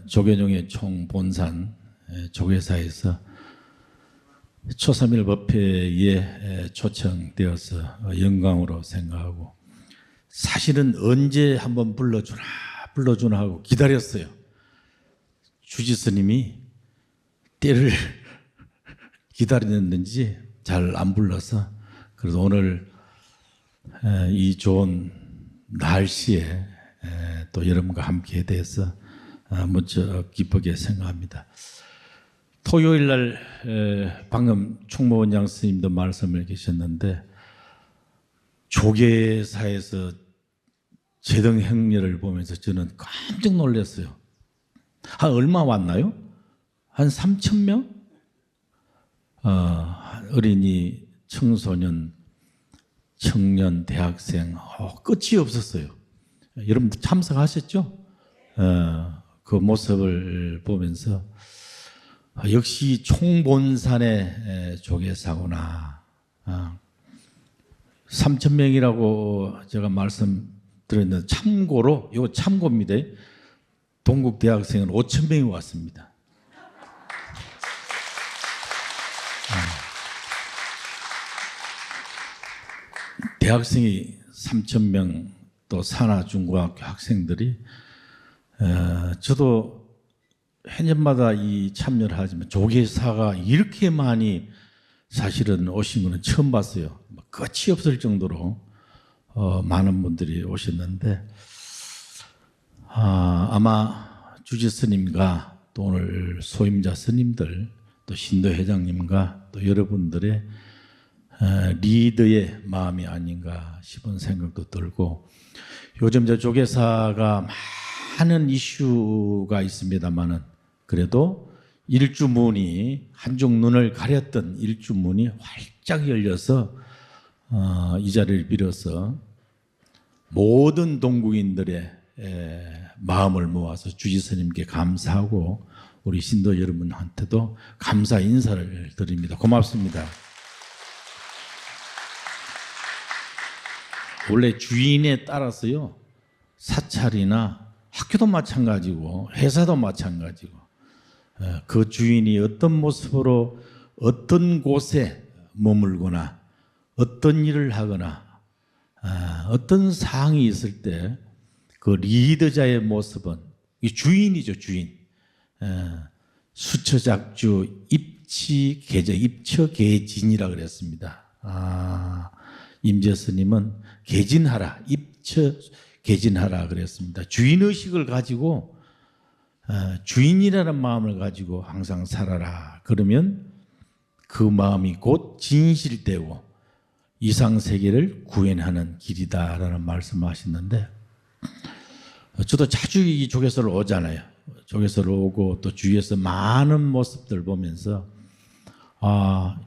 조계종의 총본산 조계사에서 초삼일 법회에 초청되어서 영광으로 생각하고, 사실은 언제 한번 불러주나 하고 기다렸어요. 주지스님이 때를 기다렸는지 잘 안 불러서, 그래서 오늘 이 좋은 날씨에 또 여러분과 함께 돼서 무척 기쁘게 생각합니다. 토요일 날 방금 총무원장 스님도 말씀을 계셨는데, 조계사에서 제등 행렬을 보면서 저는 깜짝 놀랐어요. 한 얼마 왔나요? 한 3,000명? 어린이, 청소년, 청년, 대학생 끝이 없었어요. 여러분 참석하셨죠? 그 모습을 보면서 역시 총본산의 조계사구나. 3,000명이라고 제가 말씀드렸는데, 참고로 이거 참고입니다. 동국 대학생은 5,000명이 왔습니다. 대학생이 3,000명, 또 산하중고등학교 학생들이, 저도 해년마다 이 참여를 하지만 조계사가 이렇게 많이 사실은 오신 거는 처음 봤어요. 끝이 없을 정도로 많은 분들이 오셨는데, 아마 주지 스님과 또 오늘 소임자 스님들, 또 신도 회장님과 또 여러분들의 리더의 마음이 아닌가 싶은 생각도 들고, 요즘 저 조계사가 많은 이슈가 있습니다만은, 그래도 일주문이, 한쪽 눈을 가렸던 일주문이 활짝 열려서 이 자리를 빌어서 모든 동국인들의 마음을 모아서 주지스님께 감사하고, 우리 신도 여러분한테도 감사 인사를 드립니다. 고맙습니다. 원래 주인에 따라서요, 사찰이나 학교도 마찬가지고 회사도 마찬가지고, 그 주인이 어떤 모습으로 어떤 곳에 머물거나 어떤 일을 하거나 어떤 사항이 있을 때 그 리더자의 모습은, 이 주인이죠, 주인. 수처작주 입치계저, 입처계진이라 그랬습니다. 임재스님은 계진하라, 입처계진하라 그랬습니다. 주인의식을 가지고, 주인이라는 마음을 가지고 항상 살아라. 그러면 그 마음이 곧 진실되고 이상세계를 구현하는 길이다라는 말씀하셨는데, 저도 자주 이 조계사를 오잖아요. 조계사를 오고 또 주위에서 많은 모습들 보면서,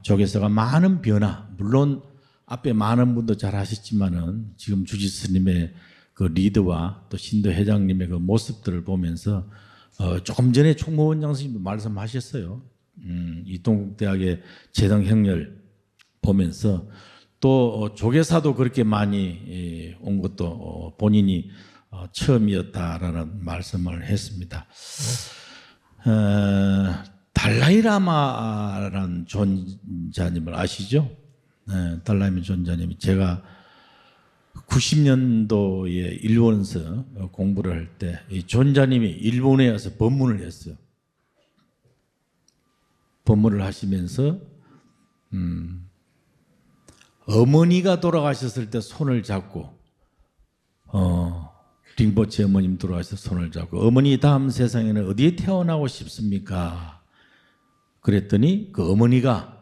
조계사가 많은 변화, 물론 앞에 많은 분도 잘 하셨지만은 지금 주지스님의 그 리더와 또 신도 회장님의 그 모습들을 보면서, 조금 전에 총무원장 스님도 말씀하셨어요. 이 동국대학의 제등 행렬 보면서, 또 조계사도 그렇게 많이 온 것도 본인이 처음이었다라는 말씀을 했습니다. 달라이라마라는 존자님을 아시죠? 달라이마 존자님이, 제가 90년도에 일본에서 공부를 할 때 이 존자님이 일본에 와서 법문을 했어요. 법문을 하시면서 어머니가 돌아가셨을 때 손을 잡고, 링보체 어머님 돌아가셔서 손을 잡고, 어머니 다음 세상에는 어디에 태어나고 싶습니까? 그랬더니 그 어머니가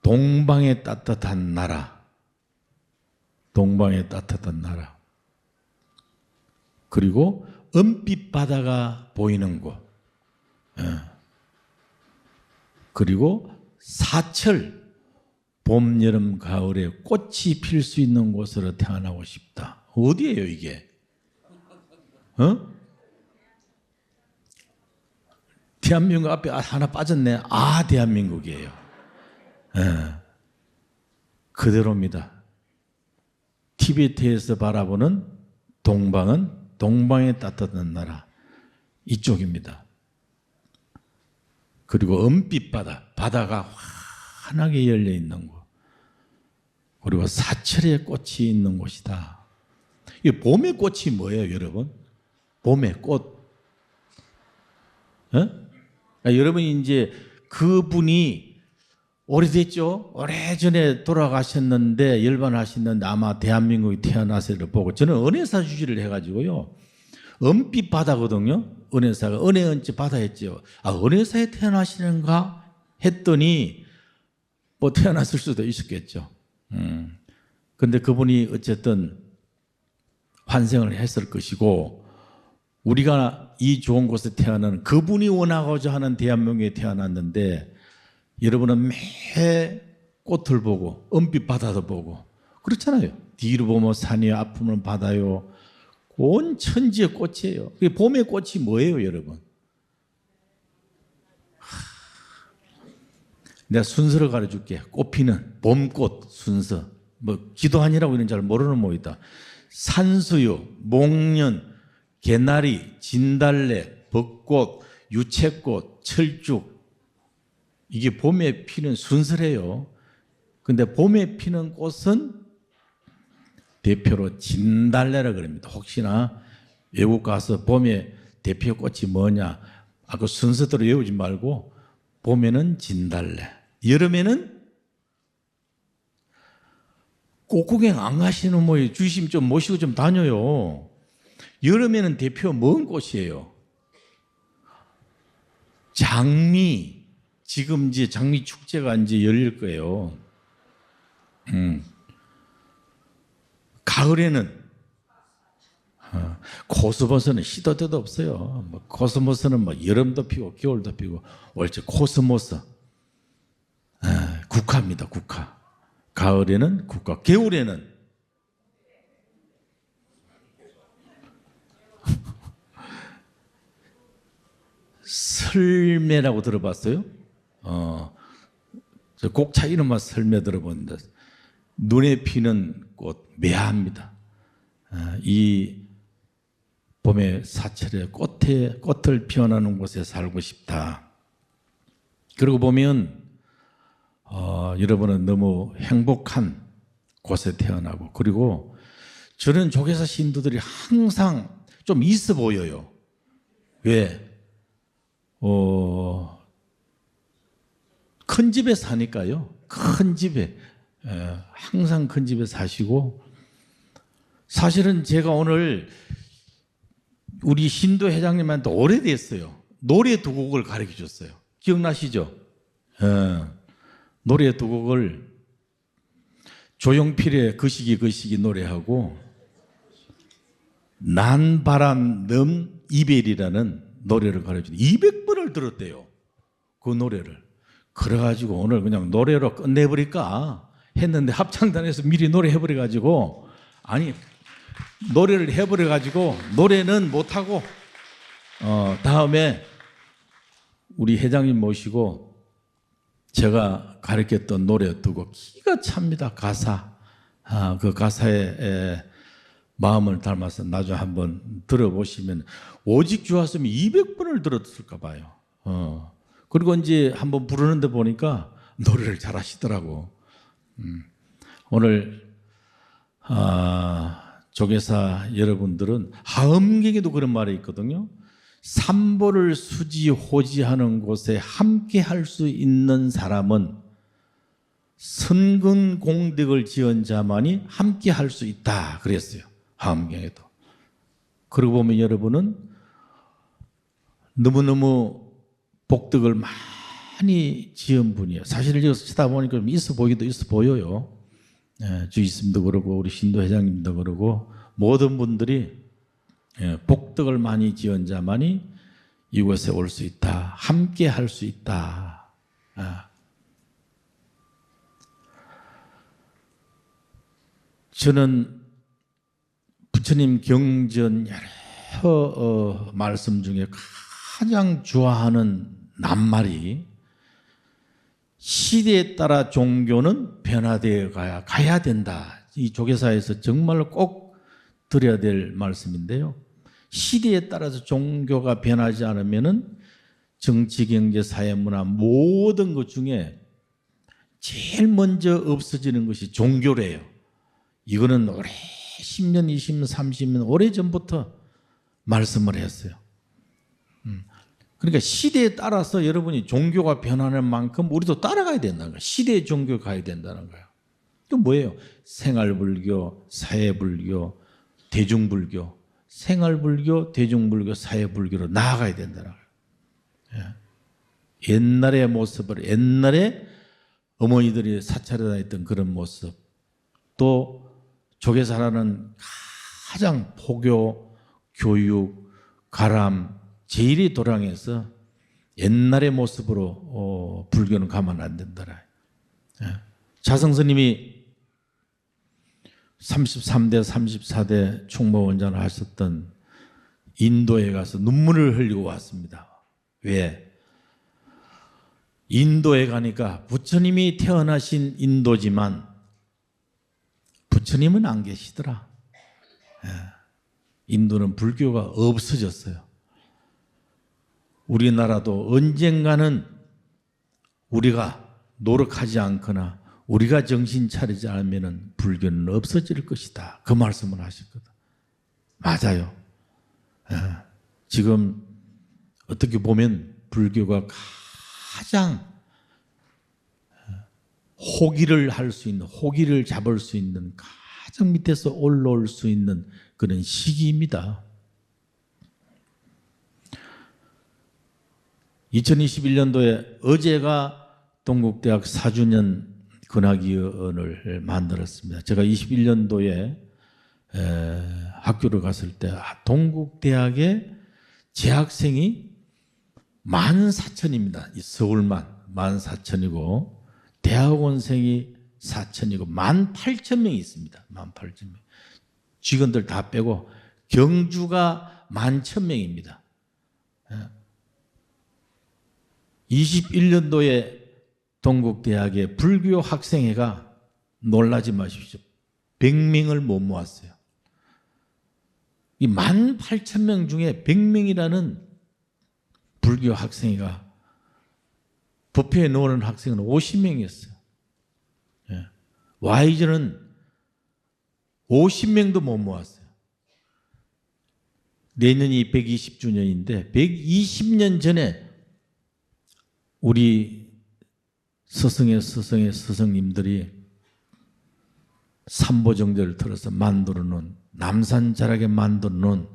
동방의 따뜻한 나라, 동방의 따뜻한 나라, 그리고 은빛 바다가 보이는 곳, 그리고 사철, 봄, 여름, 가을에 꽃이 필 수 있는 곳으로 태어나고 싶다. 어디예요 이게? 대한민국 앞에 하나 빠졌네. 대한민국이에요. 그대로입니다. 티베트에서 바라보는 동방은 동방의 따뜻한 나라. 이쪽입니다. 그리고 은빛 바다, 바다가 환하게 열려 있는 곳. 그리고 사철의 꽃이 있는 곳이다. 이 봄의 꽃이 뭐예요, 여러분? 봄의 꽃. 여러분이 이제 그분이 오래됐죠? 오래전에 돌아가셨는데 열반하셨는데 아마 대한민국에 태어나서를 보고 저는 은혜사 주지를 해가지고요. 은빛 바다거든요. 은혜사가 은혜은지 바다였죠. 은혜사에 태어나시는가 했더니 뭐 태어났을 수도 있었겠죠. 근데 그분이 어쨌든 환생을 했을 것이고 우리가 이 좋은 곳에 태어나는 그분이 원하고자 하는 대한민국에 태어났는데 여러분은 매 꽃을 보고 은빛 바다도 보고 그렇잖아요. 뒤로 보면 산이요, 앞으면 바다요. 온 천지의 꽃이에요. 봄의 꽃이 뭐예요, 여러분? 내가 순서를 가르쳐줄게. 꽃피는 봄꽃 순서. 뭐 기도하니라고 이런 잘 모르는 모이다. 산수유, 목련, 개나리, 진달래, 벚꽃, 유채꽃, 철쭉. 이게 봄에 피는 순서래요. 근데 봄에 피는 꽃은 대표로 진달래라 그럽니다. 혹시나 외국 가서 봄에 대표 꽃이 뭐냐? 그 순서대로 외우지 말고 봄에는 진달래, 여름에는 꽃구경 안 가시는 모이 주심 좀 모시고 좀 다녀요. 여름에는 대표 뭔 꽃이에요? 장미. 지금 이제 장미 축제가 이제 열릴 거예요. 가을에는 코스모스는 시도 때도 없어요. 코스모스는 뭐 여름도 피고 겨울도 피고 옳지. 코스모스 국화입니다. 국화. 가을에는 국화. 겨울에는 설매라고 들어봤어요? 저 곡차 이름만 설매 들어보는데 눈에 피는 꽃 매화입니다. 이 봄의 사철에 꽃을 피어나는 곳에 살고 싶다. 그러고 보면 여러분은 너무 행복한 곳에 태어나고 그리고 저는 조계사 신도들이 항상 좀 있어 보여요. 왜? 큰 집에 사니까요. 큰 집에 항상 큰 집에 사시고 사실은 제가 오늘 우리 신도 회장님한테 오래됐어요. 노래 두 곡을 가르쳐 줬어요. 기억나시죠? 노래 두 곡을 조용필의 그 시기 노래하고 난 바람 넘 이별이라는 노래를 가르쳐 줬어요. 200번을 들었대요. 그 노래를. 그래가지고 오늘 그냥 노래로 끝내버릴까 했는데 합창단에서 미리 노래해버려가지고 아니 노래를 해버려가지고 노래는 못하고 다음에 우리 회장님 모시고 제가 가르쳤던 노래 두고 기가 찹니다. 가사. 그 가사에 마음을 담아서 나중에 한번 들어보시면 오직 주 왔으면 200번을 들었을까 봐요. 그리고 이제 한번 부르는데 보니까 노래를 잘 하시더라고. 오늘 조계사 여러분들은 하음경에도 그런 말이 있거든요. 삼보를 수지호지하는 곳에 함께 할 수 있는 사람은 선근공덕을 지은 자만이 함께 할 수 있다 그랬어요. 하음경에도. 그러고 보면 여러분은 너무너무 복덕을 많이 지은 분이에요. 사실 여기서 치다 보니까 좀 있어 보이기도 있어 보여요. 주이스님도 그러고 우리 신도 회장님도 그러고 모든 분들이 복덕을 많이 지은 자만이 이곳에 올 수 있다. 함께 할 수 있다. 저는 부처님 경전 여러 말씀 중에 가장 좋아하는 낱말이 시대에 따라 종교는 변화되어 가야 된다. 이 조계사에서 정말 꼭 드려야 될 말씀인데요. 시대에 따라서 종교가 변하지 않으면은 정치, 경제, 사회, 문화 모든 것 중에 제일 먼저 없어지는 것이 종교래요. 이거는 오래 10년, 20년, 30년 오래전부터 말씀을 했어요. 그러니까 시대에 따라서 여러분이 종교가 변하는 만큼 우리도 따라가야 된다는 거예요. 시대의 종교 가야 된다는 거예요. 또 뭐예요? 생활불교, 사회불교, 대중불교, 생활불교, 대중불교, 사회불교로 나아가야 된다는 거예요. 옛날의 모습을, 옛날에 어머니들이 사찰에 다녔던 그런 모습, 또 조계 살아는 가장 포교, 교육, 가람, 제일이 도량해서 옛날의 모습으로 불교는 가면 안 된다라. 자성스님이 33대, 34대 총무원장을 하셨던 인도에 가서 눈물을 흘리고 왔습니다. 왜? 인도에 가니까 부처님이 태어나신 인도지만 부처님은 안 계시더라. 인도는 불교가 없어졌어요. 우리나라도 언젠가는 우리가 노력하지 않거나 우리가 정신 차리지 않으면 불교는 없어질 것이다. 그 말씀을 하셨거든. 맞아요. 지금 어떻게 보면 불교가 가장 호기를 할 수 있는, 호기를 잡을 수 있는, 가장 밑에서 올라올 수 있는 그런 시기입니다. 2021년도에 어제가 동국대학 4주년 근학위원을 만들었습니다. 제가 21년도에 학교를 갔을 때 동국대학의 재학생이 14,000입니다. 서울만 14,000이고 대학원생이 4,000이고 18,000명이 있습니다. 18,000명. 직원들 다 빼고 경주가 11,000명입니다. 21년도에 동국대학의 불교 학생회가 놀라지 마십시오. 100명을 못 모았어요. 이 18,000명 중에 100명이라는 불교 학생회가 법회에 나오는 학생은 50명이었어요. Y전은 50명도 못 모았어요. 내년이 120주년인데 120년 전에 우리 스승님들이 삼보정제를 틀어서 만들어 놓은, 남산자락에 만들어 놓은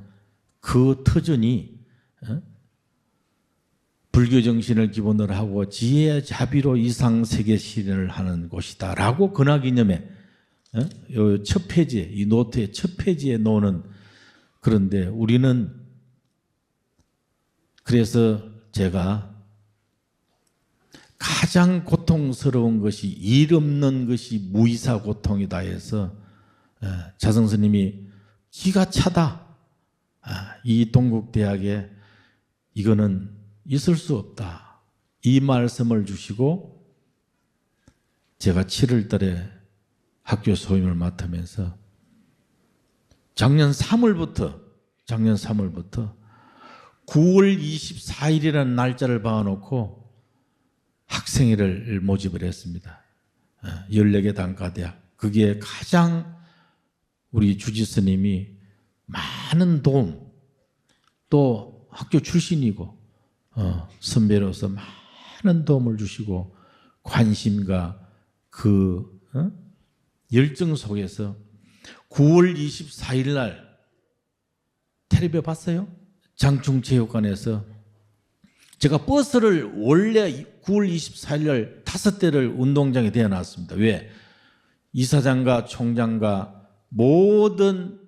그 터전이 불교 정신을 기본으로 하고 지혜와 자비로 이상 세계 실현을 하는 곳이다 라고 근학이념에 첫 페이지에, 이 노트의 첫 페이지에 놓는. 그런데 우리는, 그래서 제가 가장 고통스러운 것이 일 없는 것이 무이사 고통이다 해서 자성스님이 기가 차다. 이 동국대학에 이거는 있을 수 없다. 이 말씀을 주시고 제가 7월 달에 학교 소임을 맡으면서 작년 3월부터 9월 24일이라는 날짜를 박아놓고 학생회를 모집을 했습니다. 14개 단과대학. 그게 가장 우리 주지스님이 많은 도움, 또 학교 출신이고 선배로서 많은 도움을 주시고 관심과 그 열정 속에서 9월 24일 날 텔레비전 봤어요? 장충체육관에서 제가 버스를 원래 9월 24일 날 5대를 운동장에 대어놨습니다. 왜? 이사장과 총장과 모든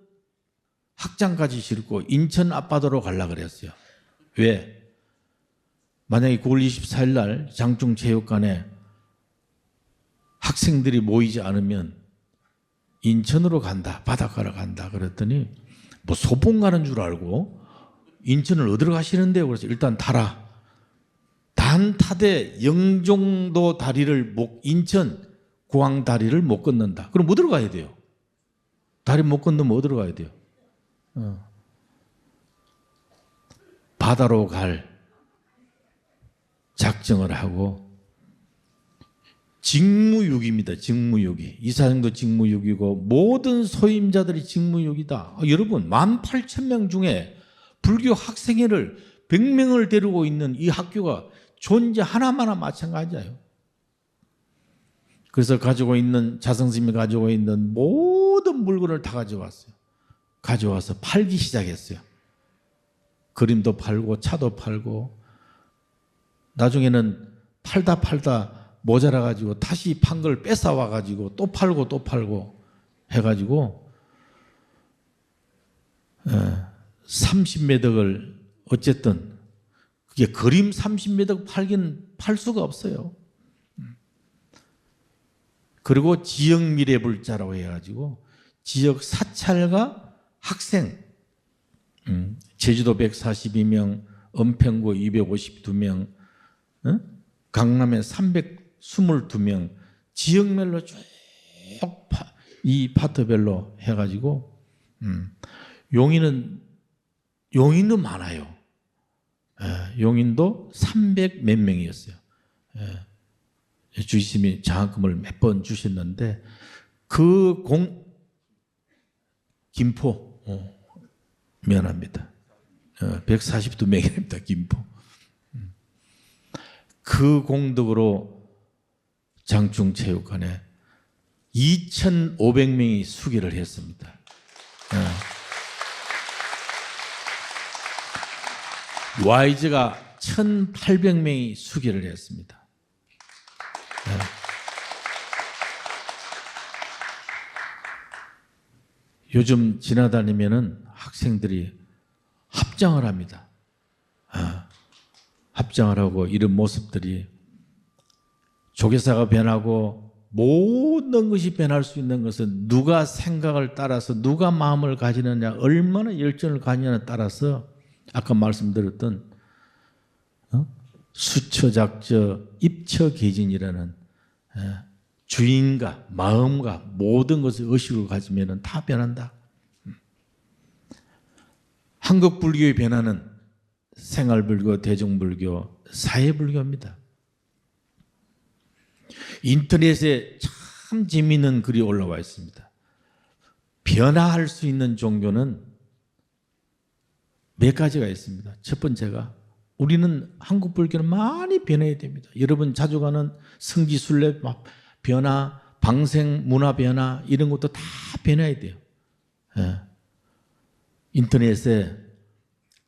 학장까지 싣고 인천 앞바다로 가려고 그랬어요. 왜? 만약에 9월 24일 날 장충체육관에 학생들이 모이지 않으면 인천으로 간다, 바닷가로 간다 그랬더니 뭐 소풍 가는 줄 알고 인천을 어디로 가시는데? 그래서 일단 타라. 단타대 영종도 다리를 인천 공항 다리를 못 건넌다. 그럼 어디로 가야 돼요? 다리 못 건너면 어디로 가야 돼요? 바다로 갈 작정을 하고 직무유기입니다. 직무유기. 이사장도 직무유기고 모든 소임자들이 직무유기다. 여러분 18,000명 중에 불교 학생회를 100명을 데리고 있는 이 학교가 존재 하나마나 마찬가지예요. 그래서 가지고 있는 자성스님이 가지고 있는 모든 물건을 다 가져왔어요. 가져와서 팔기 시작했어요. 그림도 팔고 차도 팔고 나중에는 팔다 모자라가지고 다시 판 걸 뺏어와가지고 또 팔고 해가지고 30매덕을 어쨌든 그게 그림 30매덕 팔 수가 없어요. 그리고 지역 미래불자라고 해가지고 지역 사찰과 학생 제주도 142명, 은평구 252명, 강남에 322명 지역별로 쭉 이 파트별로 해가지고 용인은 많아요. 용인도 300 몇 명이었어요. 주시님이 장학금을 몇 번 주셨는데 김포 미안합니다. 142명입니다. 김포. 그 공덕으로 장충체육관에 2,500명이 수기를 했습니다. 와이즈가 1,800명이 수기를 했습니다. 요즘 지나다니면은 학생들이 합장을 합니다. 합장을 하고 이런 모습들이 조계사가 변하고 모든 것이 변할 수 있는 것은 누가 생각을 따라서 누가 마음을 가지느냐 얼마나 열정을 가지느냐에 따라서 아까 말씀드렸던 수처작저 입처계진이라는 주인과 마음과 모든 것을 의식을 가지면 다 변한다. 한국 불교의 변화는 생활불교, 대중불교, 사회불교입니다. 인터넷에 참 재미있는 글이 올라와 있습니다. 변화할 수 있는 종교는 몇 가지가 있습니다. 첫 번째가 우리는 한국 불교는 많이 변해야 됩니다. 여러분 자주 가는 성지순례 변화, 방생 문화 변화 이런 것도 다 변해야 돼요. 인터넷에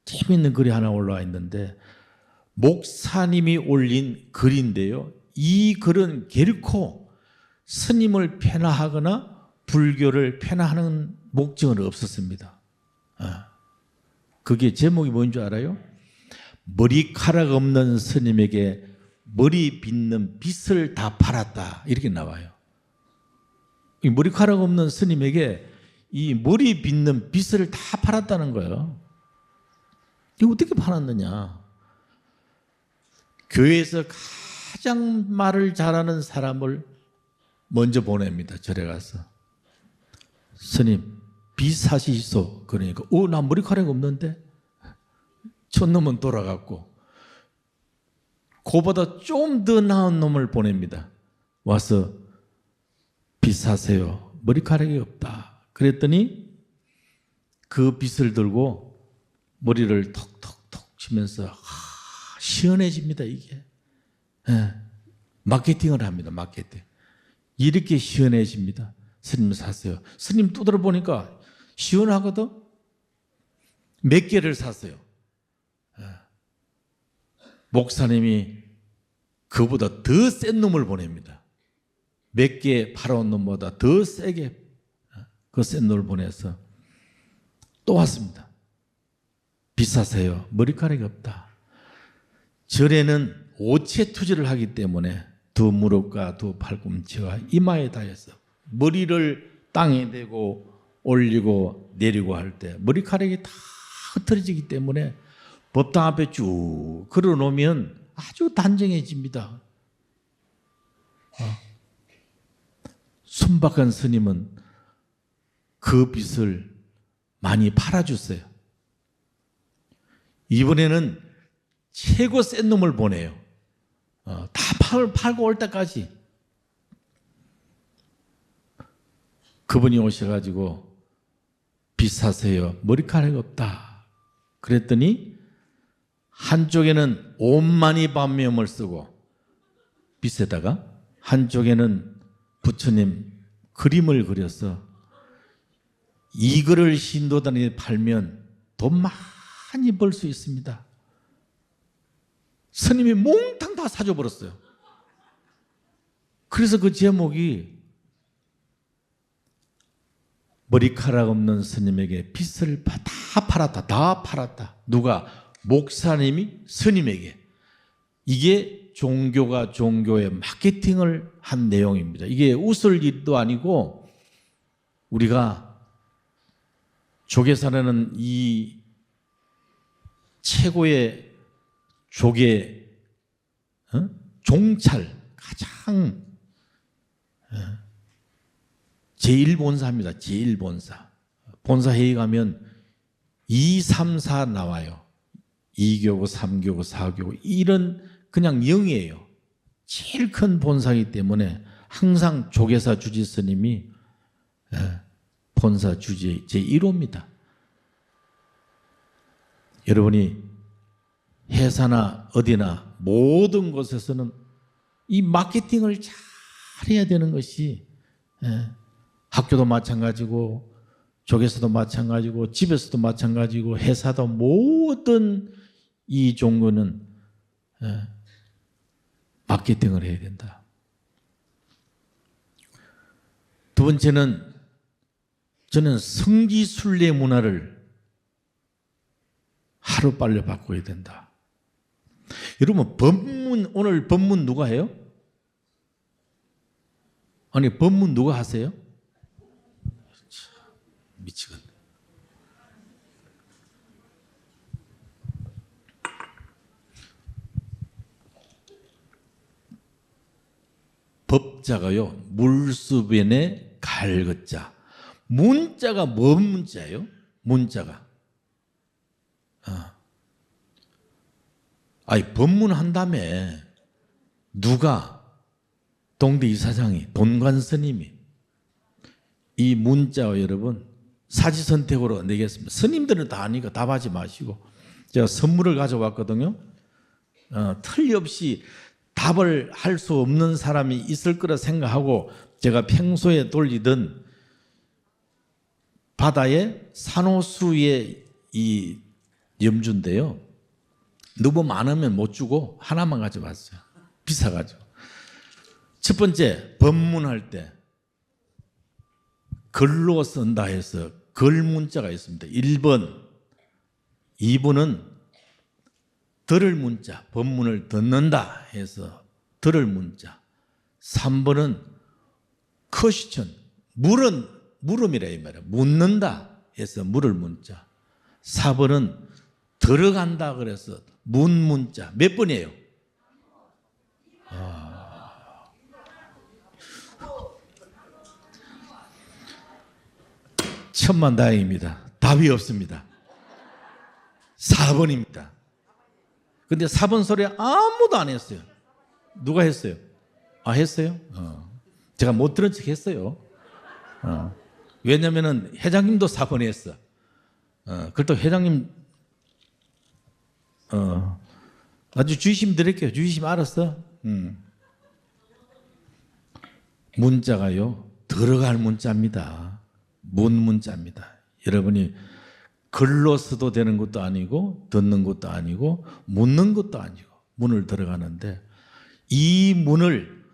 재미있는 글이 하나 올라와 있는데 목사님이 올린 글인데요. 이 글은 결코 스님을 폐하하거나 불교를 폐하하는 목적은 없었습니다. 그게 제목이 뭔지 알아요? 머리카락 없는 스님에게 머리 빗는 빗을 다 팔았다 이렇게 나와요. 이 머리카락 없는 스님에게 이 머리 빗는 빗을 다 팔았다는 거예요. 이거 어떻게 팔았느냐? 교회에서 가장 말을 잘하는 사람을 먼저 보냅니다. 절에 가서 스님 빗 사시소. 그러니까 나 머리카락이 없는데 촌놈은 돌아갔고 그보다 좀 더 나은 놈을 보냅니다. 와서 빗 사세요. 머리카락이 없다. 그랬더니 그 빗을 들고 머리를 톡톡톡 치면서 시원해집니다. 이게 마케팅을 합니다. 마케팅. 이렇게 시원해집니다. 스님 사세요. 스님 두드려 보니까 시원하거든. 몇 개를 샀어요. 목사님이 그보다 더 센 놈을 보냅니다. 몇 개 팔아온 놈보다 더 세게 그 센 놈을 보내서 또 왔습니다. 비싸세요. 머리카락이 없다. 절에는 오체 투지를 하기 때문에 두 무릎과 두 팔꿈치와 이마에 닿아서 머리를 땅에 대고 올리고 내리고 할 때 머리카락이 다 흩어지기 때문에 법당 앞에 쭉 걸어놓으면 아주 단정해집니다. 순박한 스님은 그 빚을 많이 팔아줬어요. 이번에는 최고 센 놈을 보내요. 다 팔고 올 때까지. 그분이 오셔가지고 비싸세요. 머리카락이 없다. 그랬더니 한쪽에는 온만이 반면을 쓰고 빗에다가 한쪽에는 부처님 그림을 그려서 이거를 신도단에 팔면 돈 많이 벌 수 있습니다. 스님이 몽땅 다 사줘버렸어요. 그래서 그 제목이 머리카락 없는 스님에게 빚을 다 팔았다. 다 팔았다. 누가? 목사님이 스님에게. 이게 종교가 종교의 마케팅을 한 내용입니다. 이게 웃을 일도 아니고 우리가 조계사라는 이 최고의 조계 종찰 가장 제1본사입니다. 제1본사. 본사회의 가면 2, 3, 4 나와요. 2교구, 3교구, 4교구 이런 그냥 0이에요. 제일 큰 본사이기 때문에 항상 조계사 주지스님이 본사 주지 제1호입니다. 여러분이 회사나 어디나 모든 곳에서는 이 마케팅을 잘 해야 되는 것이 학교도 마찬가지고 조계사도 마찬가지고 집에서도 마찬가지고 회사도 모든 이 종교는 마케팅을 해야 된다. 두 번째는 저는 성지순례 문화를 하루빨리 바꿔야 된다. 여러분 오늘 법문 누가 해요? 아니 법문 누가 하세요? 미치겠네. 법자가요 물수변에 갈것자. 문자가 뭔 문자예요? 문자가 아니 법문한다며 누가? 동대 이사장이 돈관 스님이 이 문자와 여러분 사지선택으로 내겠습니다. 스님들은 다 아니까 답하지 마시고 제가 선물을 가져왔거든요. 틀림없이 답을 할 수 없는 사람이 있을 거라 생각하고 제가 평소에 돌리던 바다의 산호수의 이 염주인데요. 너무 많으면 못 주고 하나만 가져왔어요. 비싸가지고. 첫 번째 법문할 때 글로 쓴다 해서 글 문자가 있습니다. 1번 2번은 들을 문자 법문을 듣는다 해서 들을 문자 3번은 퀘스천 물음이라 이 말이야. 묻는다 해서 물을 문자 4번은 들어간다 그래서 문 문자 몇 번이에요? 천만다행입니다. 답이 없습니다. 4번입니다. 근데 4번 소리 아무도 안 했어요. 누가 했어요? 했어요? 제가 못 들은 척 했어요. 왜냐면은 회장님도 4번 했어. 그래도 회장님 아주 주의심 드릴게요. 주의심 알았어. 문자가요 들어갈 문자입니다. 문 문자입니다. 여러분이 글로 써도 되는 것도 아니고 듣는 것도 아니고 묻는 것도 아니고 문을 들어가는데 이 문을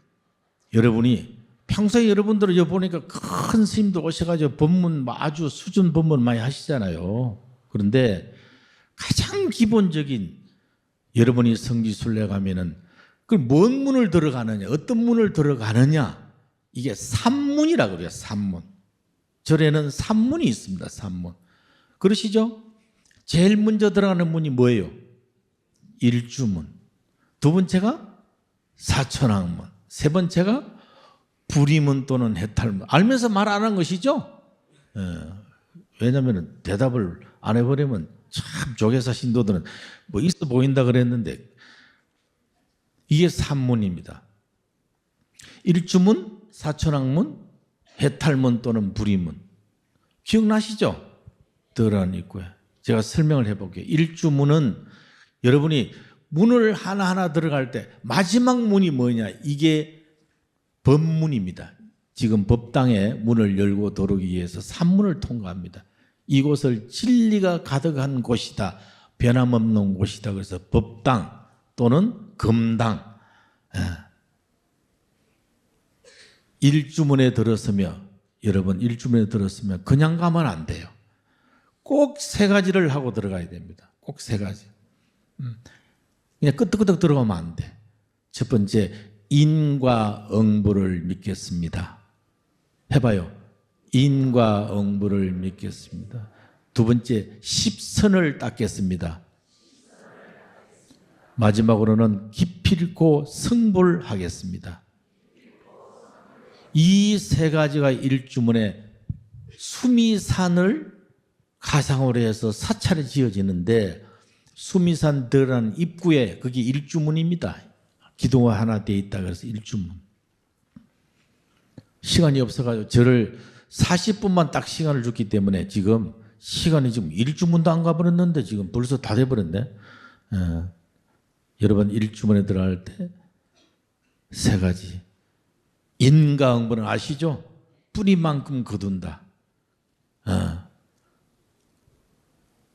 여러분이 평소에 여러분들은 여기 보니까 큰 스님들 오셔가지고 법문 아주 수준 법문 많이 하시잖아요. 그런데 가장 기본적인 여러분이 성지순례 가면은 그 뭔 문을 들어가느냐 어떤 문을 들어가느냐 이게 삼문이라고 그래요. 삼문. 절에는 삼문이 있습니다. 삼문. 그러시죠? 제일 먼저 들어가는 문이 뭐예요? 일주문. 두 번째가 사천왕문. 세 번째가 불이문 또는 해탈문. 알면서 말 안 한 것이죠? 왜냐하면 대답을 안 해버리면 참 조계사 신도들은 뭐 있어 보인다 그랬는데 이게 산문입니다. 일주문, 사천왕문, 해탈문 또는 불이문. 기억나시죠? 들어간 입구에. 제가 설명을 해볼게요. 일주문은 여러분이 문을 하나하나 들어갈 때 마지막 문이 뭐냐? 이게 법문입니다. 지금 법당에 문을 열고 들어오기 위해서 산문을 통과합니다. 이곳을 진리가 가득한 곳이다. 변함없는 곳이다. 그래서 법당 또는 금당. 일주문에 들었으며 여러분 일주문에 들었으면 그냥 가면 안 돼요. 꼭 세 가지를 하고 들어가야 됩니다. 꼭 세 가지. 그냥 끄떡끄떡 들어가면 안 돼. 첫 번째, 인과 응부를 믿겠습니다. 해봐요. 인과 응부를 믿겠습니다. 두 번째, 십선을 닦겠습니다. 마지막으로는 기필코 승불하겠습니다. 이 세 가지가 일주문에 수미산을 가상으로 해서 사찰이 지어지는데 수미산 들어가는 입구에 그게 일주문입니다. 기도가 하나 되어 있다 그래서 일주문. 시간이 없어가지고 저를 40분만 딱 시간을 줬기 때문에 지금 시간이 지금 일주문도 안 가버렸는데 지금 벌써 다 돼버렸네. 여러분 일주문에 들어갈 때 세 가지. 인과응보는 아시죠? 뿌리만큼 거둔다.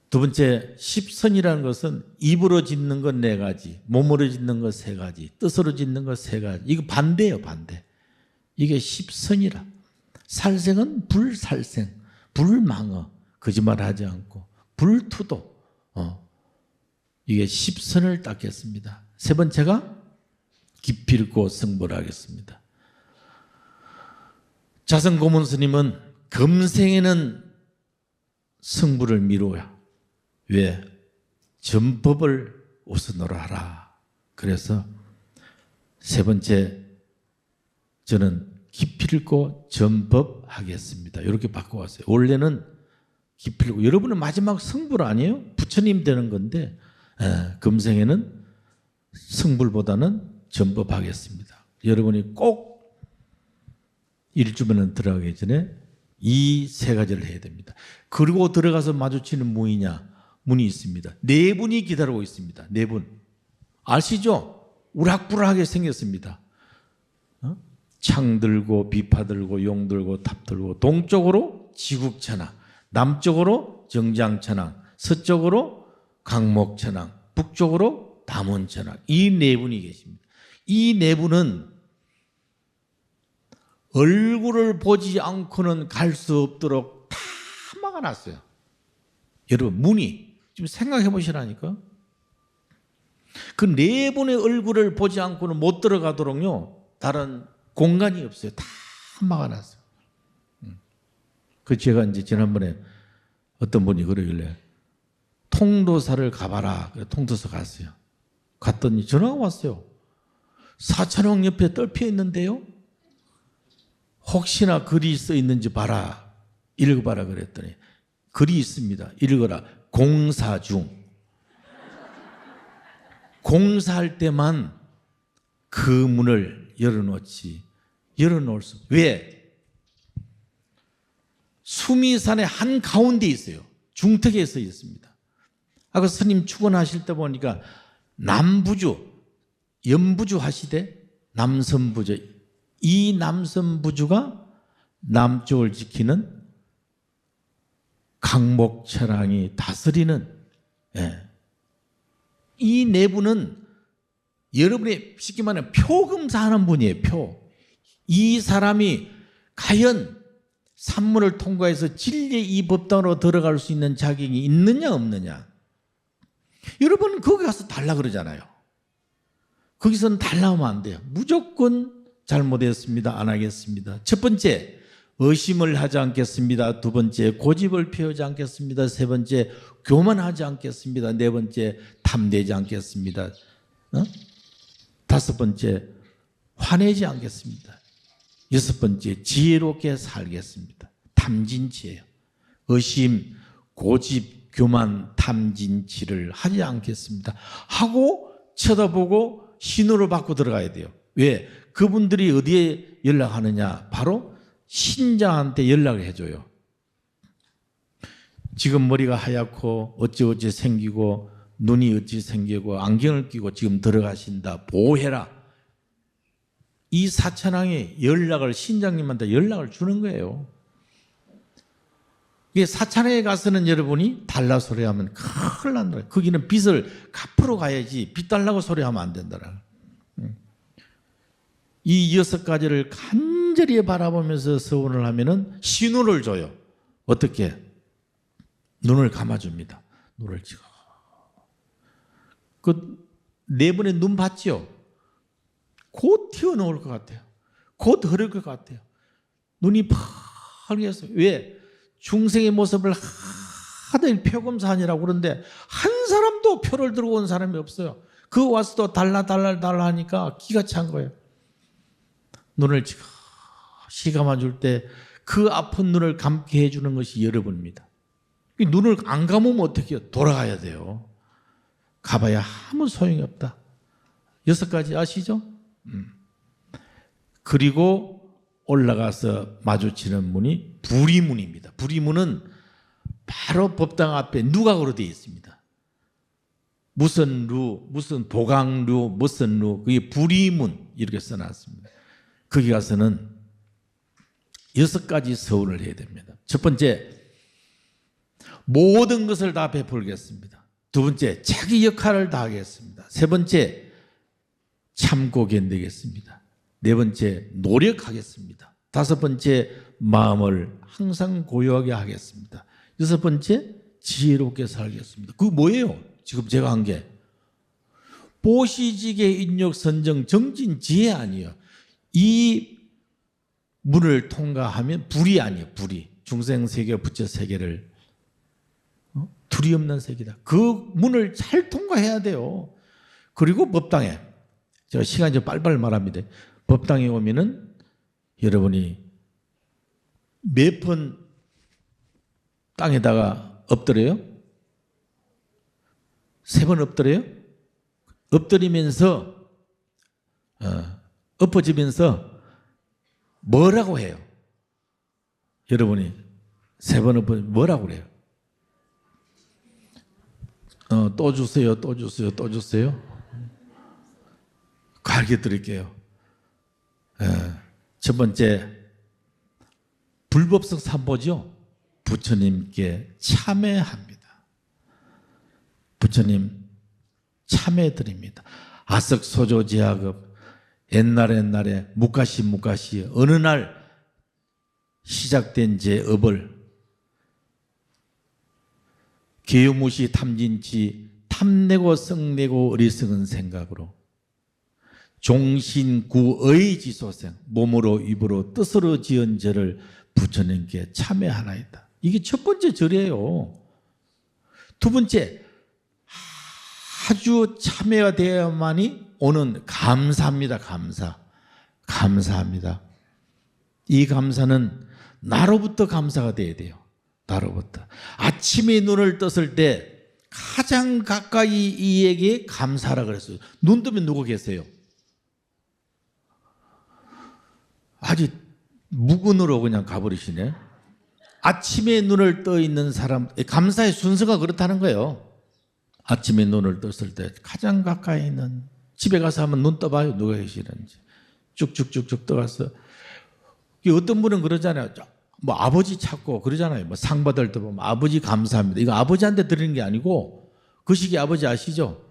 두 번째, 십선이라는 것은 입으로 짓는 것 네 가지, 몸으로 짓는 것 세 가지, 뜻으로 짓는 것 세 가지. 이거 반대예요, 반대. 이게 십선이라. 살생은 불살생, 불망어, 거짓말하지 않고, 불투도. 이게 십선을 닦겠습니다. 세 번째가 기필코 승불하겠습니다. 자성고문 스님은 금생에는 승부를 미루어야. 왜? 전법을 우선으로 하라. 그래서 세 번째, 저는 기필코 전법하겠습니다. 이렇게 바꿔왔어요. 원래는 기필코, 여러분은 마지막 승불 아니에요? 부처님 되는 건데 금생에는 승불보다는 전법하겠습니다. 여러분이 꼭 일주문에 들어가기 전에 이 세 가지를 해야 됩니다. 그리고 들어가서 마주치는 문이 있습니다. 네 분이 기다리고 있습니다. 네 분. 아시죠? 우락부락하게 생겼습니다. 창 들고 비파 들고 용 들고 탑 들고 동쪽으로 지국천왕, 남쪽으로 정장천왕, 서쪽으로 강목천왕, 북쪽으로 다문천왕. 이 네 분이 계십니다. 이 네 분은 얼굴을 보지 않고는 갈 수 없도록 다 막아놨어요. 여러분 문이 좀 생각해 보시라니까. 그 네 분의 얼굴을 보지 않고는 못 들어가도록요 다른 공간이 없어요. 다 막아놨어요. 그 제가 이제 지난번에 어떤 분이 그러길래 통도사를 가봐라. 통도사 갔어요. 갔더니 전화가 왔어요. 사천왕 옆에 떨피어 있는데요. 혹시나 글이 써 있는지 봐라. 읽어봐라 그랬더니 글이 있습니다. 읽어라. 공사 중. 공사할 때만 그 문을 열어놓지. 열어놓을 수. 왜? 수미산의 한 가운데 있어요. 중턱에 서 있습니다. 아까 스님 축원하실 때 보니까 남부주, 연부주 하시되 남선부주. 이 남선부주가 남쪽을 지키는 강목천왕이 다스리는 이 내부는 여러분의 쉽게 말하면 표금사하는 분이에요. 표. 이 사람이 과연 산문을 통과해서 진리의 이 법당으로 들어갈 수 있는 자격이 있느냐 없느냐. 여러분 거기 가서 달라 그러잖아요. 거기서는 달라하면 안 돼요. 무조건 잘못했습니다. 안 하겠습니다. 첫 번째, 의심을 하지 않겠습니다. 두 번째, 고집을 피우지 않겠습니다. 세 번째, 교만하지 않겠습니다. 네 번째, 탐내지 않겠습니다. 다섯 번째, 화내지 않겠습니다. 여섯 번째, 지혜롭게 살겠습니다. 탐진치예요. 의심, 고집, 교만 탐진치를 하지 않겠습니다 하고 쳐다보고 신호를 받고 들어가야 돼요. 왜? 그분들이 어디에 연락하느냐? 바로 신자한테 연락을 해줘요. 지금 머리가 하얗고 어찌어찌 생기고 눈이 어찌 생기고 안경을 끼고 지금 들어가신다. 보호해라. 이 사천왕의 연락을 신장님한테 연락을 주는 거예요. 이게 사천왕에 가서는 여러분이 달라 소리하면 큰일 난다. 거기는 빚을 갚으러 가야지 빚 달라고 소리하면 안 된다. 이 6가지를 간절히 바라보면서 서원을 하면은 신호를 줘요. 어떻게? 눈을 감아줍니다. 눈을 찍어. 네 번의 눈 봤죠? 곧 튀어나올 것 같아요. 곧 흐를 것 같아요. 눈이 파랗게. 왜? 중생의 모습을 하늘 표검사하니라고 그러는데 한 사람도 표를 들고 온 사람이 없어요. 그 와서도 달라 하니까 기가 찬 거예요. 눈을 감아줄 때 그 아픈 눈을 감게 해주는 것이 여러분입니다. 눈을 안 감으면 어떻게 해요? 돌아가야 돼요. 가봐야 아무 소용이 없다. 6가지 아시죠? 그리고 올라가서 마주치는 문이 불의문입니다. 불의문은 바로 법당 앞에 누각으로 되어 있습니다. 무슨 루, 무슨 보강루, 무슨 루, 그게 불의문 이렇게 써놨습니다. 거기 가서는 6가지 서원을 해야 됩니다. 첫 번째, 모든 것을 다 베풀겠습니다. 두 번째, 자기 역할을 다 하겠습니다. 세 번째, 참고 견디겠습니다. 네 번째, 노력하겠습니다. 다섯 번째, 마음을 항상 고요하게 하겠습니다. 여섯 번째, 지혜롭게 살겠습니다. 그거 뭐예요? 지금 제가 한 게 보시지계 인욕 선정 정진 지혜 아니에요. 이 문을 통과하면 불이 아니에요. 불이. 중생세계 부처세계를 둘이 없는 세계다. 그 문을 잘 통과해야 돼요. 그리고 법당에, 제가 시간이 좀 빨리빨리 말합니다. 법당에 오면은 여러분이 몇 번 땅에다가 엎드려요? 3번 엎드려요? 엎드리면서 엎어지면서 뭐라고 해요? 여러분이 3번 엎어지면 뭐라고 그래요? 또 주세요, 또 주세요, 또 주세요. 가르쳐 드릴게요. 첫 번째, 불법성 삼보죠. 부처님께 참회합니다. 부처님 참회 드립니다. 아석소조지하급 옛날에 묵가시 어느 날 시작된 제 업을 계유무시 탐진치 탐내고 성내고 어리석은 생각으로 종신구의 지소생 몸으로 입으로 뜻으로 지은 죄를 부처님께 참회하나이다. 이게 첫 번째 절이에요. 두 번째, 아주 참회가 되어야만이 오는 감사입니다. 감사합니다. 이 감사는 나로부터 감사가 돼야 돼요. 나로부터. 아침에 눈을 떴을 때 가장 가까이 이에게 감사하라 그랬어요. 눈 뜨면 누구 계세요? 아주 무근으로 그냥 가버리시네. 아침에 눈을 떠 있는 사람, 감사의 순서가 그렇다는 거예요. 아침에 눈을 떴을 때 가장 가까이 있는, 집에 가서 한번 눈 떠봐요. 누가 계시는지. 쭉쭉쭉쭉 떠가서. 어떤 분은 그러잖아요. 뭐 아버지 찾고 그러잖아요. 뭐 상 받을 때 보면 아버지 감사합니다. 이거 아버지한테 드리는 게 아니고 그 시기 아버지 아시죠?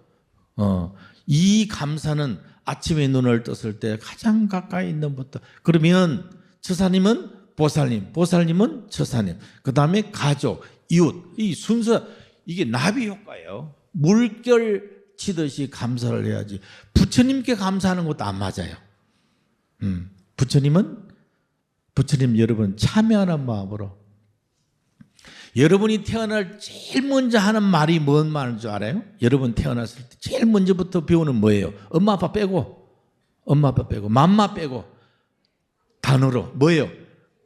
이 감사는 아침에 눈을 떴을 때 가장 가까이 있는 분부터. 그러면 처사님은 보살님, 보살님은 처사님, 그 다음에 가족, 이웃. 이 순서, 이게 나비 효과예요. 물결 치듯이 감사를 해야지. 부처님께 감사하는 것도 안 맞아요. 부처님 여러분 참여하는 마음으로. 여러분이 태어날 제일 먼저 하는 말이 뭔 말인 줄 알아요? 여러분 태어났을 때 제일 먼저부터 배우는 뭐예요? 엄마 아빠 빼고 맘마 빼고 단어로 뭐예요?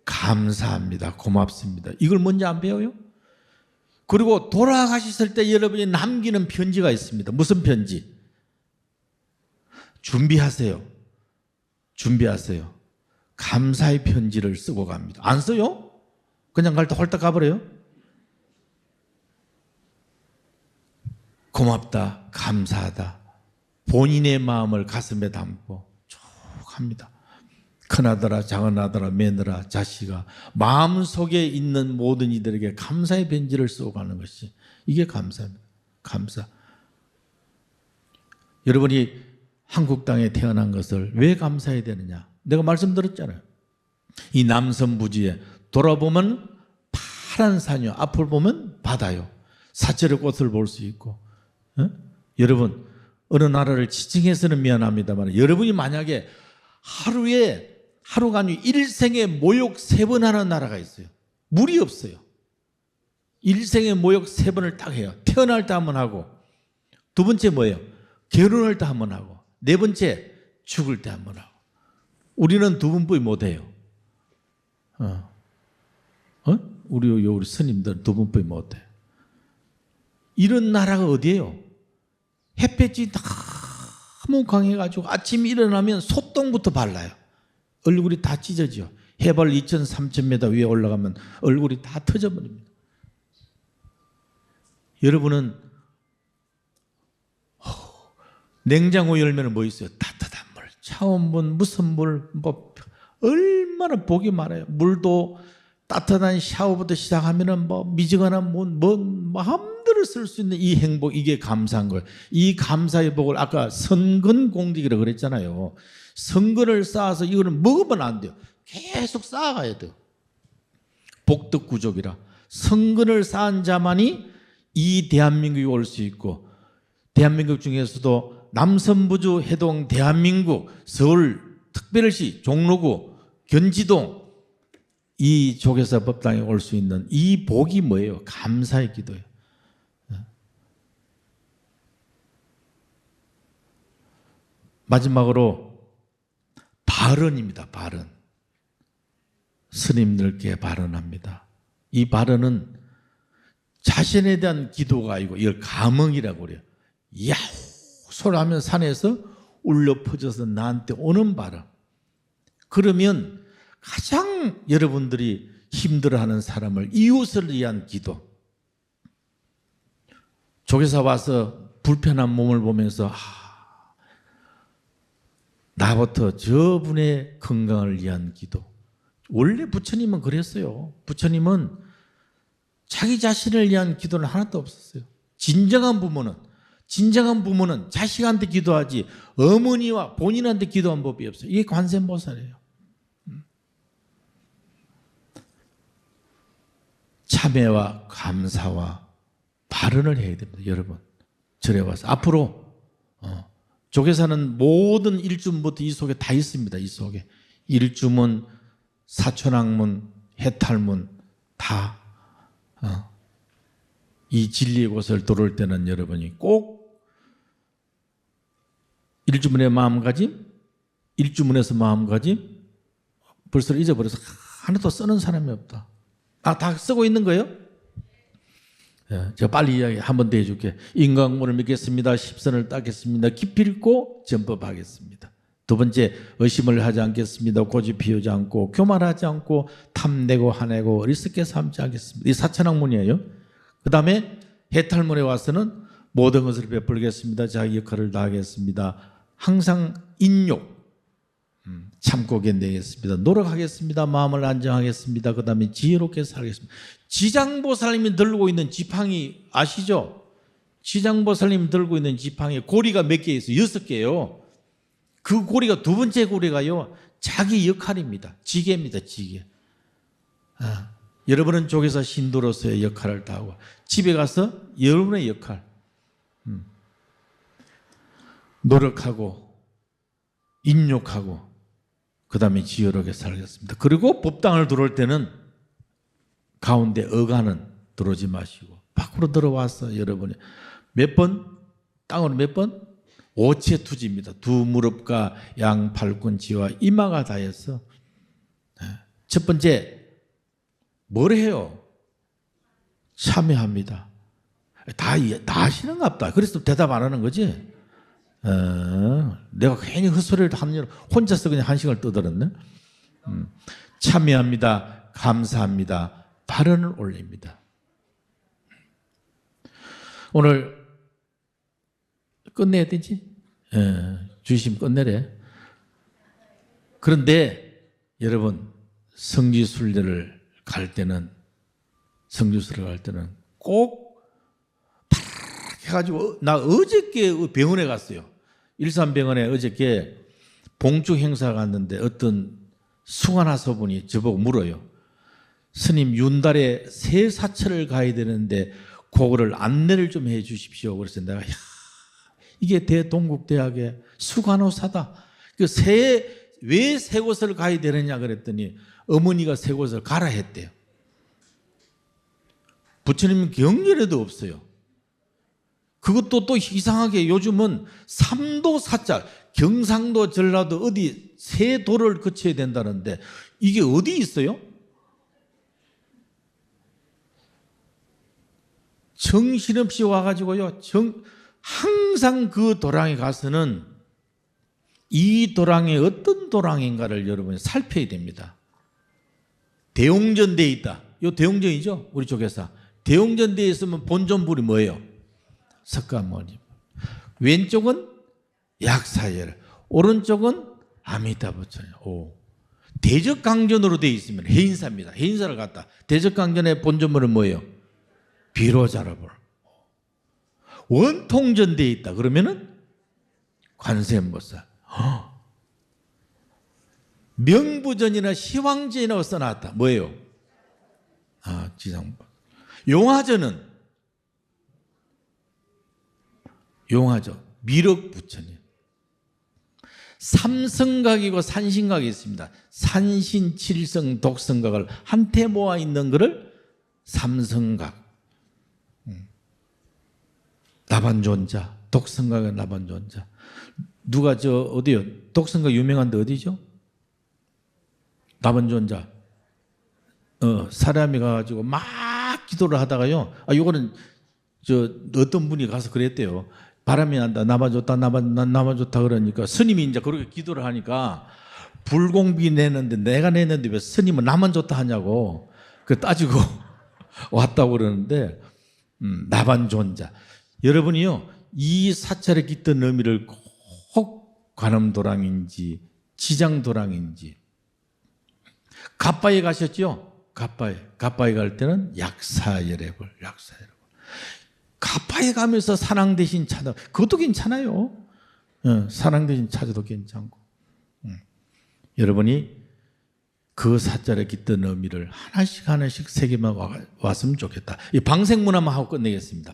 감사합니다, 고맙습니다. 이걸 먼저 안 배워요? 그리고 돌아가셨을 때 여러분이 남기는 편지가 있습니다. 무슨 편지? 준비하세요. 준비하세요. 감사의 편지를 쓰고 갑니다. 안 써요? 그냥 갈 때 홀딱 가버려요? 고맙다, 감사하다. 본인의 마음을 가슴에 담고 쭉 합니다. 큰아들아, 작은아들아, 며느라, 자식아, 마음속에 있는 모든 이들에게 감사의 편지를 쓰고 가는 것이, 이게 감사입니다. 감사. 여러분이 한국 땅에 태어난 것을 왜 감사해야 되느냐? 내가 말씀드렸잖아요. 이 남섬부지에 돌아보면 파란 산이요, 앞을 보면 바다요, 사철의 꽃을 볼 수 있고. 여러분, 어느 나라를 지칭해서는 미안합니다만, 여러분이 만약에 하루가 아니고 일생에 모욕 3번 하는 나라가 있어요. 물이 없어요. 일생에 모욕 3번을 딱 해요. 태어날 때 한 번 하고, 두 번째 뭐예요? 결혼할 때 한 번 하고, 네 번째 죽을 때 한 번 하고. 우리는 두 번뿐이 못해요. 우리 스님들은 두 번뿐이 못해요. 이런 나라가 어디예요? 햇볕이 너무 강해가지고 아침에 일어나면 소똥부터 발라요. 얼굴이 다 찢어져. 해발 2,000, 3,000m 위에 올라가면 얼굴이 다 터져버립니다. 여러분은 냉장고 열면 뭐 있어요? 따뜻한 물, 차원물, 무슨 물, 뭐 얼마나 복이 많아요. 물도 따뜻한 샤워부터 시작하면은 뭐 미지근한 마음대로 쓸 수 있는 이 행복, 이게 감사한 거예요. 이 감사의 복을 아까 선근공직이라고 그랬잖아요. 선근을 쌓아서 이거는 먹으면 안 돼요. 계속 쌓아가야 돼요. 복덕구족이라. 선근을 쌓은 자만이 이 대한민국에 올 수 있고, 대한민국 중에서도 남섬부주 해동 대한민국 서울 특별시 종로구 견지동 이 조계사 법당에 올 수 있는 이 복이 뭐예요? 감사의 기도예요. 마지막으로 발언입니다. 발언. 스님들께 발언합니다. 이 발언은 자신에 대한 기도가 아니고 이걸 감흥이라고 그래요. 야호 소리하면 산에서 울려 퍼져서 나한테 오는 발언. 그러면 가장 여러분들이 힘들어하는 사람을, 이웃을 위한 기도. 조계사 와서 불편한 몸을 보면서 나부터 저분의 건강을 위한 기도. 원래 부처님은 그랬어요. 부처님은 자기 자신을 위한 기도는 하나도 없었어요. 진정한 부모는 자식한테 기도하지 어머니와 본인한테 기도한 법이 없어요. 이게 관세음보살이에요. 참회와 감사와 발언을 해야 됩니다. 여러분, 절에 와서 앞으로 조계사는 모든 일주문부터 이 속에 다 있습니다. 이 속에 일주문, 사천왕문, 해탈문 다 이 진리의 곳을 들어올 때는 여러분이 꼭 일주문의 마음가짐, 일주문에서 마음가짐, 벌써 잊어버려서 하나도 쓰는 사람이 없다. 다 쓰고 있는 거예요? 제가 빨리 이야기 한 번 더 해줄게. 인강문을 믿겠습니다. 십선을 따겠습니다. 깊이 읽고 전법하겠습니다. 두 번째, 의심을 하지 않겠습니다. 고집 피우지 않고 교만하지 않고 탐내고 화내고 어리석게 삼지 않겠습니다. 이 사천왕문이에요. 그 다음에 해탈문에 와서는 모든 것을 베풀겠습니다. 자기 역할을 다하겠습니다. 항상 인욕 참고 견디겠습니다. 노력하겠습니다. 마음을 안정하겠습니다. 그 다음에 지혜롭게 살겠습니다. 지장보살님이 들고 있는 지팡이 아시죠? 지장보살님이 들고 있는 지팡이에 고리가 몇 개 있어요? 6개예요. 그 고리가 두 번째 고리가요, 자기 역할입니다. 지게입니다. 지게. 여러분은 조계사 신도로서의 역할을 다하고 집에 가서 여러분의 역할 노력하고 인욕하고 그 다음에 지혜롭게 살겠습니다. 그리고 법당을 들어올 때는 가운데 어간은 들어오지 마시고 밖으로 들어와서 여러분이 몇 번? 땅으로 몇 번? 오체투지입니다. 두 무릎과 양 팔꿈치와 이마가 닿아서 첫 번째 뭘 해요? 참여합니다. 다 아시는갑다. 그래서 대답 안 하는 거지. 내가 괜히 헛소리를 하는 혼자서 그냥 한 시간을 떠들었네. 참여합니다. 감사합니다. 발언을 올립니다. 오늘 끝내야 되지? 주심 끝내래. 그런데 여러분 성지순례를 갈 때는 꼭 해가지고 나 어저께 병원에 갔어요. 일산병원에 어저께 봉축 행사 갔는데 어떤 숭하나서분이 저보고 물어요. 스님 윤달에 새 사찰을 가야 되는데 그거를 안내를 좀 해 주십시오. 그래서 내가 이게 대동국대학의 수간호사다. 왜 새 곳을 가야 되느냐 그랬더니 어머니가 새 곳을 가라 했대요. 부처님은 경전에도 없어요. 그것도 또 이상하게 요즘은 삼도 사찰, 경상도, 전라도 어디 세 도를 거쳐야 된다는데 이게 어디 있어요? 정신없이 와가지고요. 항상 그 도랑에 가서는 이 도랑이 어떤 도랑인가를 여러분이 살펴야 됩니다. 대웅전대에 있다. 이 대웅전이죠? 우리 쪽에서. 대웅전대에 있으면 본존불이 뭐예요? 석가모니. 왼쪽은 약사열, 오른쪽은 아미타부처예요. 대적강전으로 되어 있으면 해인사입니다. 해인사를 갖다. 대적강전의 본존물은 뭐예요? 비로자라볼. 원통전대에 있다. 그러면은 관세음보살. 명부전이나 시황전이라고 써놨다. 뭐예요? 지상보. 용화전은 미륵부처님. 삼성각이고 산신각이 있습니다. 산신, 칠성, 독성각을 한테 모아 있는 것을 삼성각. 나반존자, 독성각은 나반존자. 누가 어디요? 독성각 유명한데 어디죠? 나반존자. 사람이 가가지고 막 기도를 하다가요. 요거는 어떤 분이 가서 그랬대요. 바람이 난다. 나만 좋다. 나만 좋다. 그러니까 스님이 이제 그렇게 기도를 하니까 불공비 내는데 내가 내는데 왜 스님은 나만 좋다 하냐고 그 따지고 왔다고 그러는데 나만 존자. 여러분이요. 이 사찰에 깃든 의미를 꼭 관음도랑인지 지장도랑인지 갑바에 가셨죠? 갑바에 갈 때는 약사열애벌. 갑바에 가면서 사랑 대신 찾아. 그것도 괜찮아요. 사랑 대신 찾아도 괜찮고. 여러분이 그 사찰에 깃든 의미를 하나씩 새기만 왔으면 좋겠다. 이 방생문화만 하고 끝내겠습니다.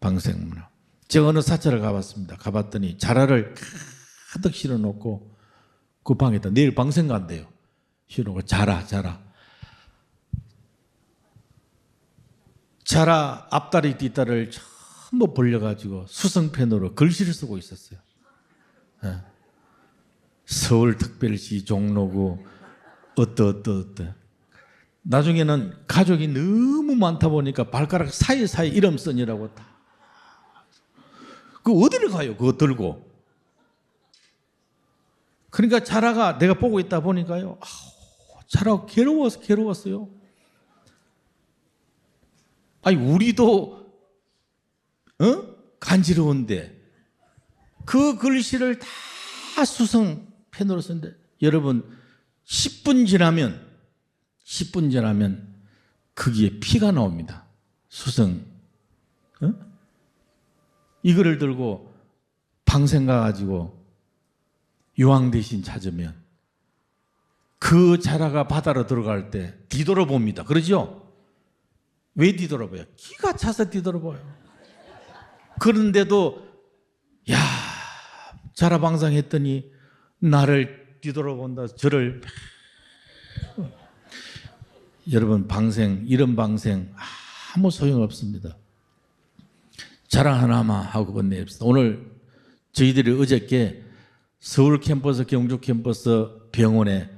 방생문화. 제가 어느 사찰을 가봤습니다. 가봤더니 자라를 가득 실어놓고 그 방에다 내일 방생 간대요. 실어놓고 자라 앞다리 뒷다리를 전부 벌려가지고 수성펜으로 글씨를 쓰고 있었어요. 서울특별시 종로구 어떠. 나중에는 가족이 너무 많다 보니까 발가락 사이사이 이름 써니라고 다. 그 어디를 가요? 그거 들고. 그러니까 자라가 내가 보고 있다 보니까요. 자라가 괴로웠어요. 아니 우리도 간지러운데 그 글씨를 다 수성 펜으로 쓰는데 여러분 10분 지나면 거기에 피가 나옵니다. 수성. 이거를 들고 방생 가가지고 유황 대신 찾으면 그 자라가 바다로 들어갈 때 뒤돌아봅니다. 그러죠? 왜 뒤돌아봐요? 기가 차서 뒤돌아봐요. 그런데도 자라 방상했더니 나를 뒤돌아본다. 저를 여러분 이런 방생 아무 소용없습니다. 자랑 하나만 하고 끝내봅시다. 오늘 저희들이 어저께 서울 캠퍼스, 경주 캠퍼스 병원에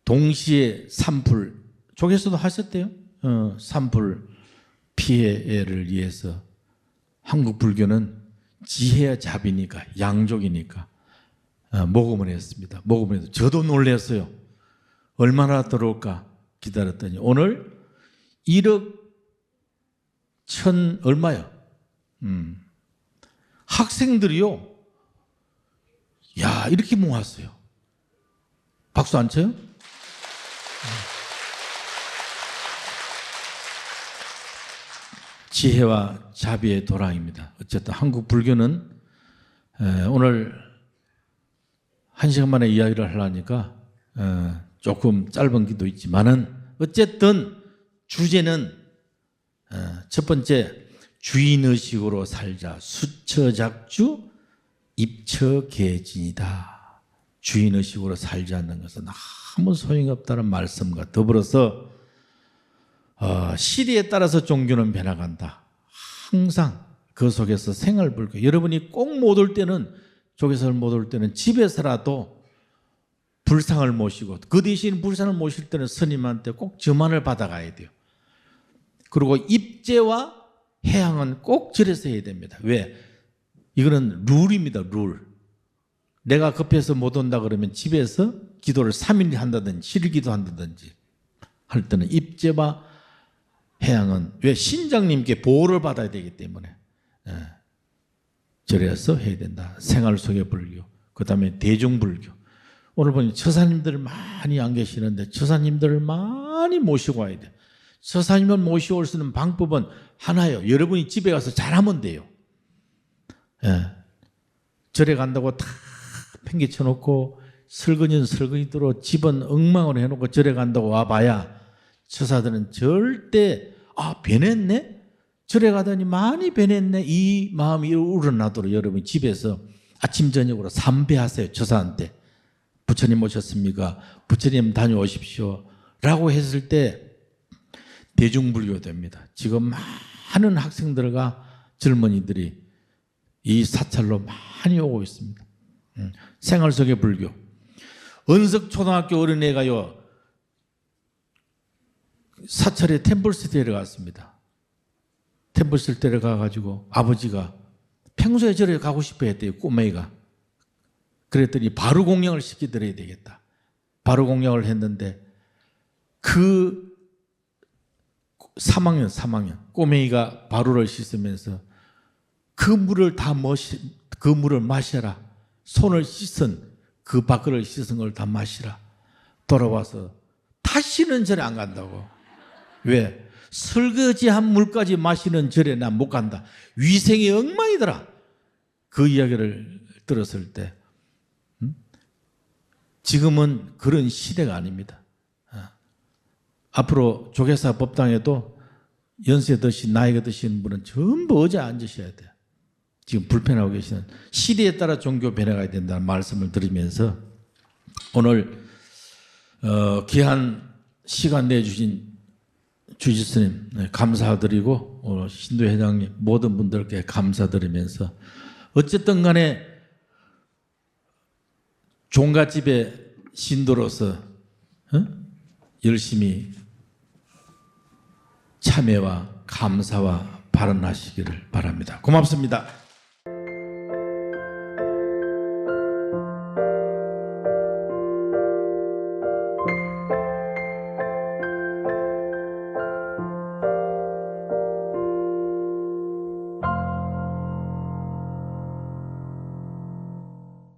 동시에 산불 조계수도 하셨대요. 산불 피해를 위해서 한국 불교는 지혜와 자비니까 양족이니까 모금을 했습니다. 모금을 해서 저도 놀랐어요. 얼마나 들어올까 기다렸더니 오늘 1억 1천 얼마요? 학생들이요. 야, 이렇게 모았어요. 박수 안 쳐요? 지혜와 자비의 도랑입니다. 어쨌든 한국 불교는 오늘 1시간 만에 이야기를 하려니까 조금 짧은 기도 있지만은 어쨌든 주제는 첫 번째 주인의식으로 살자. 수처작주 입처계진이다. 주인의식으로 살지 않는 것은 아무 소용이 없다는 말씀과 더불어서 시대에 따라서 종교는 변화간다. 항상 그 속에서 생활불교. 여러분이 꼭 못 올 때는 조계사를 못 올 때는 집에서라도 불상을 모시고 그 대신 불상을 모실 때는 스님한테 꼭 점안을 받아가야 돼요. 그리고 입제와 해양은 꼭 절에서 해야 됩니다. 왜? 이거는 룰입니다. 룰. 내가 급해서 못 온다 그러면 집에서 기도를 3일 한다든지 실기도 한다든지 할 때는 입제와 해양은 왜? 신장님께 보호를 받아야 되기 때문에 절에서 해야 된다. 생활 속의 불교. 그 다음에 대중불교. 오늘 보니 처사님들 많이 안 계시는데 처사님들을 많이 모시고 와야 돼요. 처사님을 모시고 올 수 있는 방법은 하나예요. 여러분이 집에 가서 잘하면 돼요. 절에 간다고 다 팽개쳐놓고 설거지들어 집은 엉망으로 해놓고 절에 간다고 와봐야 처사들은 절대 변했네? 절에 가더니 많이 변했네? 이 마음이 우러나도록 여러분이 집에서 아침 저녁으로 삼배하세요. 처사한테. 부처님 오셨습니까? 부처님 다녀오십시오. 라고 했을 때 대중불교 됩니다. 지금 많은 학생들과 젊은이들이 이 사찰로 많이 오고 있습니다. 생활 속의 불교. 은석초등학교 어린애가요 사찰에 템플스 데려갔습니다. 템플스 데려가가지고 아버지가 평소에 절에 가고 싶어 했대요. 꼬맹이가. 그랬더니 바로 공양을 시켜드려야 되겠다. 바로 공양을 했는데 그 3학년 꼬맹이가 바로를 씻으면서 그 물을 그 물을 마셔라. 손을 씻은 그 밥그릇을 씻은 걸 다 마시라. 돌아와서 다시는 절에 안 간다고. 왜? 설거지한 물까지 마시는 절에 난 못 간다. 위생이 엉망이더라. 그 이야기를 들었을 때 지금은 그런 시대가 아닙니다. 앞으로 조계사 법당에도 연세 드신 나이가 드신 분은 전부 의자에 앉으셔야 돼요. 지금 불편하고 계시는 시대에 따라 종교 변화가 된다는 말씀을 드리면서 오늘 귀한 시간 내주신 주지스님 감사드리고 신도 회장님 모든 분들께 감사드리면서 어쨌든 간에 종갓집의 신도로서 열심히 참회와 감사와 발언하시기를 바랍니다. 고맙습니다.